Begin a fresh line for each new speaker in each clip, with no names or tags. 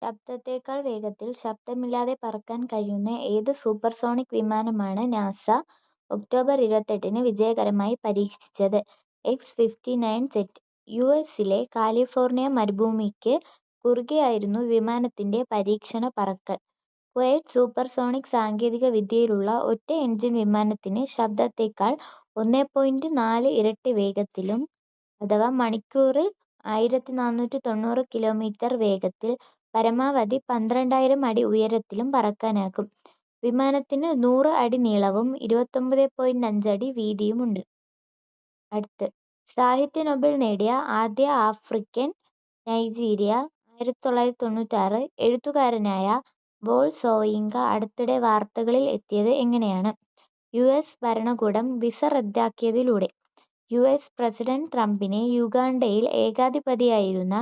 ശബ്ദത്തേക്കാൾ വേഗത്തിൽ ശബ്ദമില്ലാതെ പറക്കാൻ കഴിയുന്ന ഏത് സൂപ്പർസോണിക് വിമാനമാണ് നാസ ഒക്ടോബർ 28-ന് വിജയകരമായി പരീക്ഷിച്ചത്? X-59Z. യുഎസിലെ കാലിഫോർണിയ മരുഭൂമിക്ക് കുറുകെയായിരുന്നു വിമാനത്തിന്റെ പരീക്ഷണ പറക്കൽ. കുവൈറ്റ് സൂപ്പർസോണിക് സാങ്കേതിക വിദ്യയിലുള്ള ഒറ്റ എൻജിൻ വിമാനത്തിന് ശബ്ദത്തേക്കാൾ 1.4 ഇരട്ടി വേഗത്തിലും അഥവാ മണിക്കൂറിൽ 1490 കിലോമീറ്റർ വേഗത്തിൽ പരമാവധി 12,000 അടി ഉയരത്തിലും പറക്കാനാകും. വിമാനത്തിന് 100 അടി നീളവും 29.5 അടി വീതിയുമുണ്ട്. അടുത്ത് സാഹിത്യ നൊബേൽ നേടിയ ആദ്യ ആഫ്രിക്കൻ നൈജീരിയ. 1996. എഴുത്തുകാരനായ ബോൾ സോയിങ്ക അടുത്തിടെ വാർത്തകളിൽ എത്തിയത് എങ്ങനെയാണ്? യുഎസ് ഭരണകൂടം വിസ റദ്ദാക്കിയതിലൂടെ. യുഎസ് പ്രസിഡന്റ് ട്രംപിനെ യുഗാണ്ടയിൽ ഏകാധിപതിയായിരുന്ന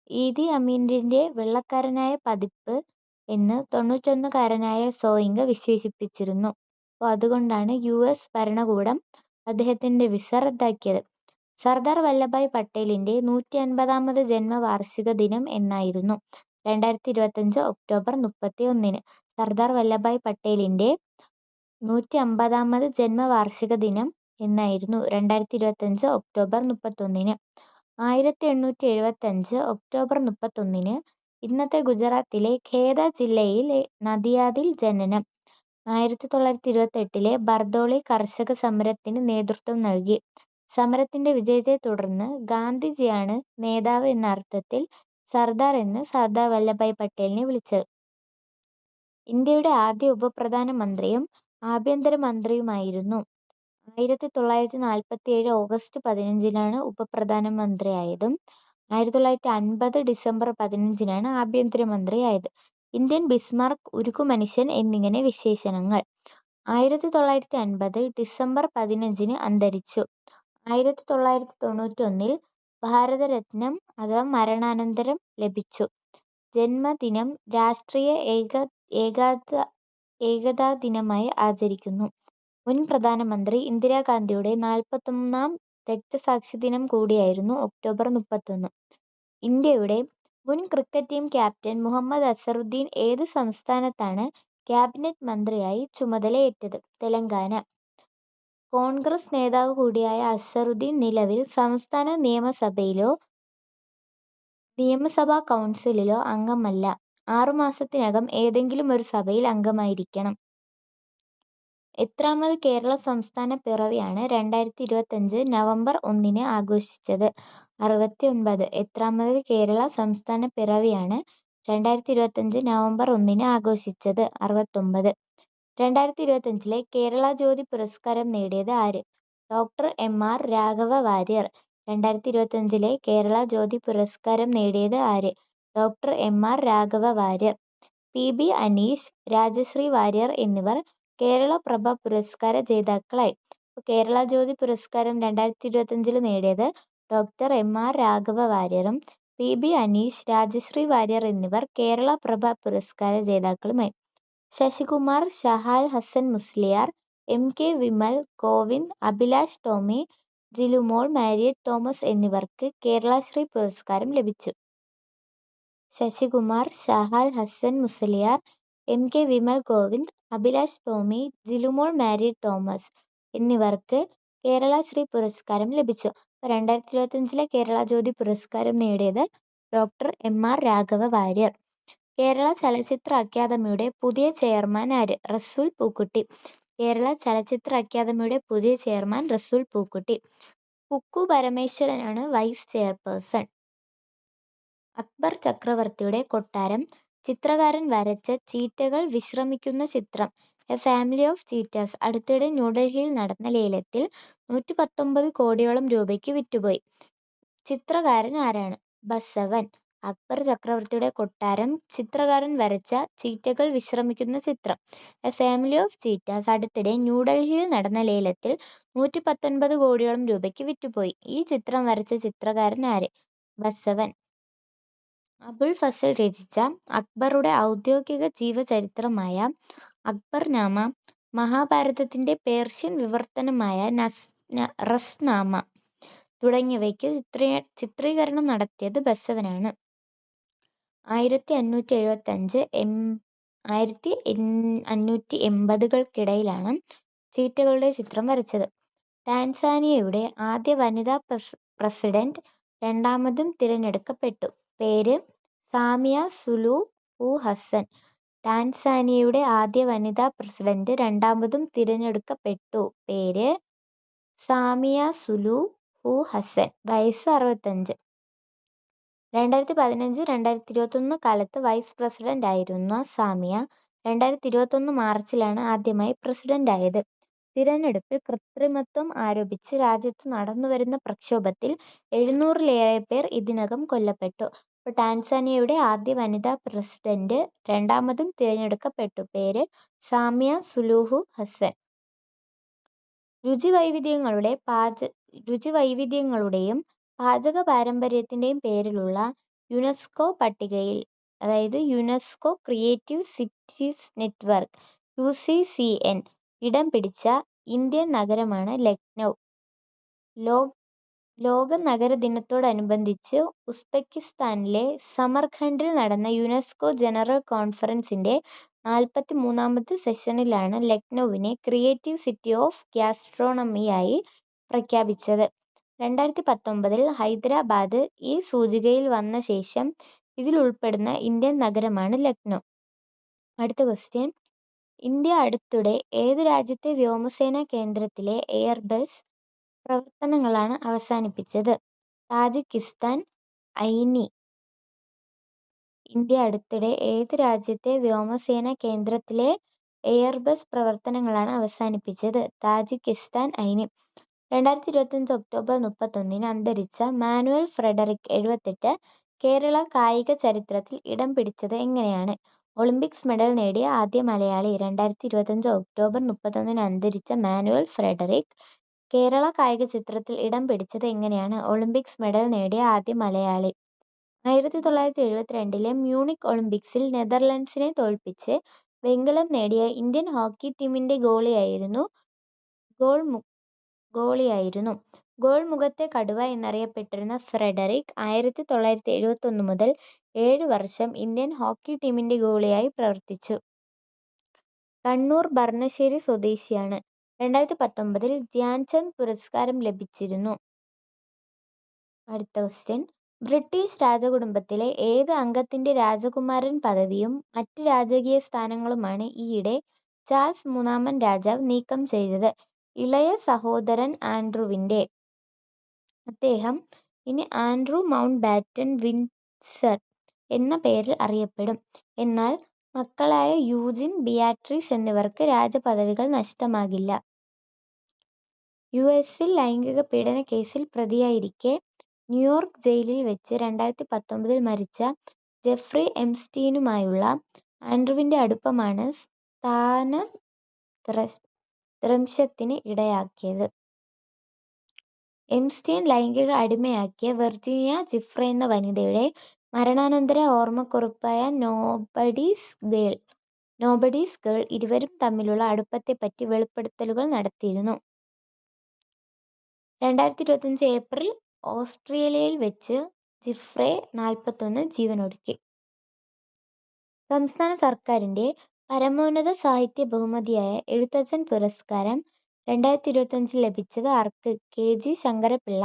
ഈദി അമീനിന്റെ വെള്ളക്കാരനായ പതിപ്പ് എന്ന് 91-കാരനായ സോയിങ്ക വിശേഷിപ്പിച്ചിരുന്നു. അപ്പോൾ അതുകൊണ്ടാണ് യുഎസ് ഭരണകൂടം അദ്ദേഹത്തിന്റെ വിസ റദ്ദാക്കിയത്. സർദാർ വല്ലഭായ് പട്ടേലിന്റെ 150-ാമത് ജന്മവാർഷിക ദിനം എന്നായിരുന്നു? 2025 ഒക്ടോബർ 31-ന്. സർദാർ വല്ലഭായ് പട്ടേലിന്റെ 150-ാമത് ജന്മവാർഷിക ദിനം എന്നായിരുന്നു? 2025 ഒക്ടോബർ 31-ന്. 1875 ഒക്ടോബർ 31-ന് ഇന്നത്തെ ഗുജറാത്തിലെ ഖേദ ജില്ലയിലെ നദിയാദിൽ ജനനം. 1928-ലെ ബർദോളി കർഷക സമരത്തിന് നേതൃത്വം നൽകി. സമരത്തിന്റെ വിജയത്തെ തുടർന്ന് ഗാന്ധിജിയാണ് നേതാവ് എന്ന അർത്ഥത്തിൽ സർദാർ എന്ന് സർദാർ വല്ലഭായ് പട്ടേലിനെ വിളിച്ചത്. ഇന്ത്യയുടെ ആദ്യ ഉപപ്രധാനമന്ത്രിയും ആഭ്യന്തരമന്ത്രിയുമായിരുന്നു. 1947 ഓഗസ്റ്റ് 15-നാണ് ഉപപ്രധാനമന്ത്രിയായതും 1950 ഡിസംബർ 15-നാണ് ആഭ്യന്തരമന്ത്രിയായത്. ഇന്ത്യൻ ബിസ്മാർക്ക്, ഉരുക്കുമനുഷ്യൻ എന്നിങ്ങനെ വിശേഷണങ്ങൾ. 1950 ഡിസംബർ 15-ന് അന്തരിച്ചു. 1991-ൽ ഭാരതരത്നം അഥവാ മരണാനന്തരം ലഭിച്ചു. ജന്മദിനം രാഷ്ട്രീയ ഏകതാ ദിനമായി ആചരിക്കുന്നു. മുൻ പ്രധാനമന്ത്രി ഇന്ദിരാഗാന്ധിയുടെ 41-ാം രക്തസാക്ഷി ദിനം കൂടിയായിരുന്നു ഒക്ടോബർ 31. ഇന്ത്യയുടെ മുൻ cricket team captain Muhammad Azharuddin ഏത് സംസ്ഥാനത്താണ് ക്യാബിനറ്റ് മന്ത്രിയായി ചുമതലയേറ്റത്? തെലങ്കാന. കോൺഗ്രസ് നേതാവ് കൂടിയായ അസറുദ്ദീൻ നിലവിൽ സംസ്ഥാന നിയമസഭയിലോ നിയമസഭാ കൗൺസിലിലോ അംഗമല്ല. 6 മാസത്തിനകം ഏതെങ്കിലും ഒരു സഭയിൽ അംഗമായിരിക്കണം. എത്രാമത് കേരള സംസ്ഥാന പിറവിയാണ് 2025 നവംബർ 1-ന് ആഘോഷിച്ചത്? 69. എത്രാമത് കേരള സംസ്ഥാന പിറവിയാണ് 2025 നവംബർ 1-ന് ആഘോഷിച്ചത്? 69. 2025-ലെ കേരള ജ്യോതി പുരസ്കാരം നേടിയത് ആര്? Doctor M R. രാഘവ വാര്യർ. 2025-ലെ കേരള ജ്യോതി പുരസ്കാരം നേടിയത് ആര്? Doctor M R. Raghava Warrier. P B. Aneesh, Rajashree Warrier എന്നിവർ കേരള പ്രഭ പുരസ്കാര ജേതാക്കളായി. കേരള ജ്യോതി പുരസ്കാരം 2025-ൽ നേടിയത് ഡോക്ടർ എം.ആർ. രാഘവ വാര്യറും പി.ബി. അനീഷ്, രാജശ്രീ വാര്യർ എന്നിവർ കേരള പ്രഭ പുരസ്കാര ജേതാക്കളുമായി. Sasikumar, Shahal Hasan Musliyar, MK. Vimal Govind, Abhilash Tomy, Jilumol Marriott Thomas എന്നിവർക്ക് കേരളശ്രീ പുരസ്കാരം ലഭിച്ചു. Sasikumar, Shahal Hasan Musliyar, MK. Vimal Govind, Abhilash Tomy, Jilumol Marriott Thomas എന്നിവർക്ക് കേരളശ്രീ പുരസ്കാരം ലഭിച്ചു. 2025-ലെ കേരള ജ്യോതി പുരസ്കാരം നേടിയത് ഡോക്ടർ എം.ആർ. രാഘവ വാര്യർ. കേരള ചലച്ചിത്ര അക്കാദമിയുടെ പുതിയ ചെയർമാൻ ആര്? റസൂൽ പൂക്കുട്ടി. കേരള ചലച്ചിത്ര അക്കാദമിയുടെ പുതിയ ചെയർമാൻ റസൂൽ പൂക്കുട്ടി. കുക്കു പരമേശ്വരനാണ് വൈസ് ചെയർപേഴ്സൺ. അക്ബർ ചക്രവർത്തിയുടെ കൊട്ടാരം ചിത്രകാരൻ വരച്ച ചീറ്റകൾ വിശ്രമിക്കുന്ന ചിത്രം എ ഫാമിലി ഓഫ് ചീറ്റാസ് അടുത്തിടെ ന്യൂഡൽഹിയിൽ നടന്ന ലേലത്തിൽ 119 കോടിയോളം രൂപയ്ക്ക് വിറ്റുപോയി. ചിത്രകാരൻ ആരാണ്? ബസവൻ. അക്ബർ ചക്രവർത്തിയുടെ കൊട്ടാരം ചിത്രകാരൻ വരച്ച ചീറ്റകൾ വിശ്രമിക്കുന്ന ചിത്രം എ ഫാമിലി ഓഫ് ചീറ്റാസ് അടുത്തിടെ ന്യൂഡൽഹിയിൽ നടന്ന ലേലത്തിൽ 119 കോടിയോളം രൂപയ്ക്ക് വിറ്റുപോയി. ഈ ചിത്രം വരച്ച ചിത്രകാരൻ ആര്? ബസവൻ. അബുൾ ഫസൽ രചിച്ച അക്ബറുടെ ഔദ്യോഗിക ജീവചരിത്രമായ അക്ബർനാമ, മഹാഭാരതത്തിന്റെ പേർഷ്യൻ വിവർത്തനമായ റസ്നാമ തുടങ്ങിയവയ്ക്ക് ചിത്രീകരണം നടത്തിയത് ബസവനാണ്. 1580-1580-കൾക്കിടയിലാണ് ചീറ്റകളുടെ ചിത്രം വരച്ചത്. ടാൻസാനിയയുടെ ആദ്യ വനിതാ പ്രസിഡന്റ് രണ്ടാമതും തിരഞ്ഞെടുക്കപ്പെട്ടു. പേര് സാമിയ സുലൂഹു ഹസൻ. ടാൻസാനിയയുടെ ആദ്യ വനിതാ പ്രസിഡന്റ് രണ്ടാമതും തിരഞ്ഞെടുക്കപ്പെട്ടു. പേര് സാമിയ സുലൂഹു ഹസൻ. വയസ്സ് 65. 2015-2021 കാലത്ത് വൈസ് പ്രസിഡന്റ് ആയിരുന്ന സാമിയ 2021 മാർച്ചിലാണ് ആദ്യമായി പ്രസിഡന്റായത്. തിരഞ്ഞെടുപ്പിൽ കൃത്രിമത്വം ആരോപിച്ച് രാജ്യത്ത് നടന്നുവരുന്ന പ്രക്ഷോഭത്തിൽ 700-ലേറെ പേർ ഇതിനകം കൊല്ലപ്പെട്ടു. ടാൻസാനിയയുടെ ആദ്യ വനിതാ പ്രസിഡന്റ് രണ്ടാമതും തിരഞ്ഞെടുക്കപ്പെട്ടു. പേര് സാമിയ സുലൂഹു ഹസൻ. രുചിവൈവിധ്യങ്ങളുടെയും പാചക പാരമ്പര്യത്തിന്റെയും പേരിലുള്ള യുനെസ്കോ പട്ടികയിൽ, അതായത് UNESCO creative cities network (UCCN) ഇടം പിടിച്ച ഇന്ത്യൻ നഗരമാണ് ലക്നൗ. ലോക നഗര ദിനത്തോടനുബന്ധിച്ച് ഉസ്ബെക്കിസ്ഥാനിലെ സമർഖണ്ഡിൽ നടന്ന യുനെസ്കോ ജനറൽ കോൺഫറൻസിന്റെ 43ാമത് സെഷനിലാണ് ലക്നൗവിനെ ക്രിയേറ്റീവ് സിറ്റി ഓഫ് ഗാസ്ട്രോണമിയായി പ്രഖ്യാപിച്ചത്. 2019-ൽ ഹൈദരാബാദ് ഈ സൂചികയിൽ വന്ന ശേഷം ഇതിൽ ഉൾപ്പെടുന്ന ഇന്ത്യൻ നഗരമാണ് ലക്നൗ. അടുത്ത ക്വസ്റ്റ്യൻ. ഇന്ത്യ അടുത്തിടെ ഏതു രാജ്യത്തെ വ്യോമസേനാ കേന്ദ്രത്തിലെ എയർബസ് പ്രവർത്തനങ്ങളാണ് അവസാനിപ്പിച്ചത്? താജിക്കിസ്ഥാൻ. ഐനി. ഇന്ത്യ അടുത്തിടെ ഏത് രാജ്യത്തെ വ്യോമസേനാ കേന്ദ്രത്തിലെ എയർബസ് പ്രവർത്തനങ്ങളാണ് അവസാനിപ്പിച്ചത്? താജിക്കിസ്ഥാൻ. ഐനി. 2025 ഒക്ടോബർ 31-ന് അന്തരിച്ച മാനുവൽ ഫ്രെഡറിക് 78 കേരള കായിക ചരിത്രത്തിൽ ഇടം പിടിച്ചത് എങ്ങനെയാണ്? ഒളിമ്പിക്സ് മെഡൽ നേടിയ ആദ്യ മലയാളി. 2025 ഒക്ടോബർ 31-ന് അന്തരിച്ച മാനുവൽ ഫ്രെഡറിക് കേരള കായിക ചരിത്രത്തിൽ ഇടം പിടിച്ചത് എങ്ങനെയാണ്? ഒളിമ്പിക്സ് മെഡൽ നേടിയ ആദ്യ മലയാളി. 1972-ലെ മ്യൂണിക് ഒളിമ്പിക്സിൽ നെതർലൻഡ്സിനെ തോൽപ്പിച്ച് വെങ്കലം നേടിയ ഇന്ത്യൻ ഹോക്കി ടീമിന്റെ ഗോളിയായിരുന്നു. ഗോൾ മുഖത്തെ കടുവ എന്നറിയപ്പെട്ടിരുന്ന ഫ്രെഡറിക് 1971 മുതൽ 7 വർഷം ഇന്ത്യൻ ഹോക്കി ടീമിന്റെ ഗോളിയായി പ്രവർത്തിച്ചു. കണ്ണൂർ ഭരണശ്ശേരി സ്വദേശിയാണ്. 2019-ൽ ധ്യാൻചന്ദ് പുരസ്കാരം ലഭിച്ചിരുന്നു. അടുത്ത ക്വസ്റ്റ്യൻ. ബ്രിട്ടീഷ് രാജകുടുംബത്തിലെ ഏത് അംഗത്തിന്റെ രാജകുമാരൻ പദവിയും മറ്റ് രാജകീയ സ്ഥാനങ്ങളുമാണ് ഈയിടെ ചാൾസ് മൂന്നാമൻ രാജാവ് നീക്കം ചെയ്തത്? ഇളയ സഹോദരൻ ആൻഡ്രൂവിന്റെ. അദ്ദേഹം ഇനി ആൻഡ്രൂ മൗണ്ട് ബാറ്റൻ വിൻഡ്സർ എന്ന പേരിൽ അറിയപ്പെടും. എന്നാൽ മക്കളായ യൂജിൻ, ബിയാട്രീസ് എന്നിവർക്ക് രാജപദവികൾ നഷ്ടമാകില്ല. യുഎസിൽ ലൈംഗിക പീഡന കേസിൽ പ്രതിയായിരിക്കെ ന്യൂയോർക്ക് ജയിലിൽ വെച്ച് 2019-ൽ മരിച്ച ജെഫ്രി എംസ്റ്റീനുമായുള്ള ആൻഡ്രൂവിന്റെ അടുപ്പമാണ് സ്ഥാനഭ്രംശത്തിന് ഇടയാക്കിയത്. എംസ്റ്റീൻ ലൈംഗിക അടിമയാക്കിയ വെർജീനിയ ജിഫ്രെ എന്ന വനിതയുടെ മരണാനന്തര ഓർമ്മക്കുറിപ്പായ നോബഡീസ് ഗേൾ ഇരുവരും തമ്മിലുള്ള അടുപ്പത്തെപ്പറ്റി വെളിപ്പെടുത്തലുകൾ നടത്തിയിരുന്നു. 2025 ഏപ്രിൽ ഓസ്ട്രേലിയയിൽ വെച്ച് ജിഫ്രെ 41 ജീവനൊടുക്കി. സംസ്ഥാന സർക്കാരിന്റെ പരമോന്നത സാഹിത്യ ബഹുമതിയായ എഴുത്തച്ഛൻ പുരസ്കാരം 2025-ൽ ലഭിച്ചത് ആർക്ക്? കെ.ജി. ശങ്കരപ്പിള്ള.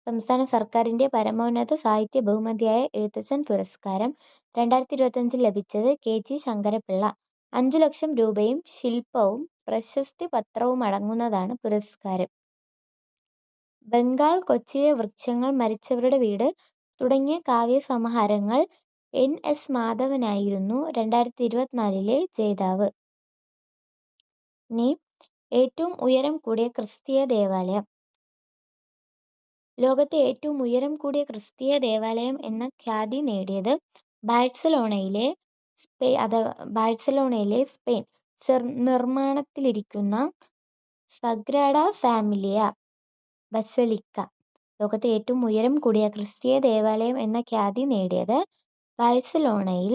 സംസ്ഥാന സർക്കാരിന്റെ പരമോന്നത സാഹിത്യ ബഹുമതിയായ എഴുത്തച്ഛൻ പുരസ്കാരം 2025-ൽ ലഭിച്ചത് കെ.ജി. ശങ്കരപ്പിള്ള. 5 ലക്ഷം രൂപയും ശില്പവും പ്രശസ്തി പത്രവുമടങ്ങുന്നതാണ് പുരസ്കാരം. ബംഗാൾ, കൊച്ചിയിലെ വൃക്ഷങ്ങൾ, മരിച്ചവരുടെ വീട് തുടങ്ങിയ കാവ്യസമാഹാരങ്ങൾ N.S. മാധവനായിരുന്നു 2024-ലെ ജേതാവ്. ഇനി ഏറ്റവും ഉയരം കൂടിയ ക്രിസ്തീയ ദേവാലയം. ലോകത്തെ ഏറ്റവും ഉയരം കൂടിയ ക്രിസ്തീയ ദേവാലയം എന്ന ഖ്യാതി നേടിയത് ബാഴ്സലോണയിലെ സ്പെയിൻ നിർമ്മാണത്തിലിരിക്കുന്ന സഗ്രാഡ ഫാമിലിയ ബസലിക്ക. ലോകത്തെ ഏറ്റവും ഉയരം കൂടിയ ക്രിസ്തീയ ദേവാലയം എന്ന ഖ്യാതി നേടിയത് ബാഴ്സലോണയിൽ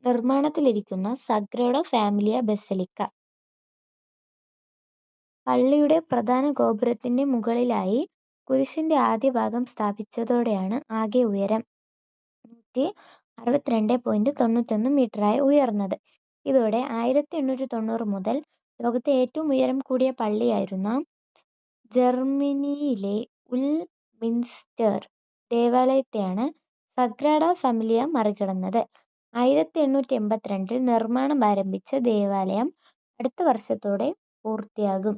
നിർമ്മാണത്തിലിരിക്കുന്ന സഗ്രാഡ ഫാമിലിയ ബസലിക്ക. പള്ളിയുടെ പ്രധാന ഗോപുരത്തിന്റെ മുകളിലായി കുരിശിന്റെ ആദ്യ ഭാഗം സ്ഥാപിച്ചതോടെയാണ് ആകെ ഉയരം 62.91 ഉയർന്നത്. ഇതോടെ 1890 മുതൽ ലോകത്തെ ഏറ്റവും ഉയരം കൂടിയ പള്ളിയായിരുന്ന ജർമ്മനിയിലെ ഉൽ-മിൻസ്റ്റർ ദേവാലയത്തെയാണ് സഗ്രാഡ ഫാമിലിയ മറികടന്നത്. 1882 നിർമ്മാണം ആരംഭിച്ച ദേവാലയം അടുത്ത വർഷത്തോടെ പൂർത്തിയാകും.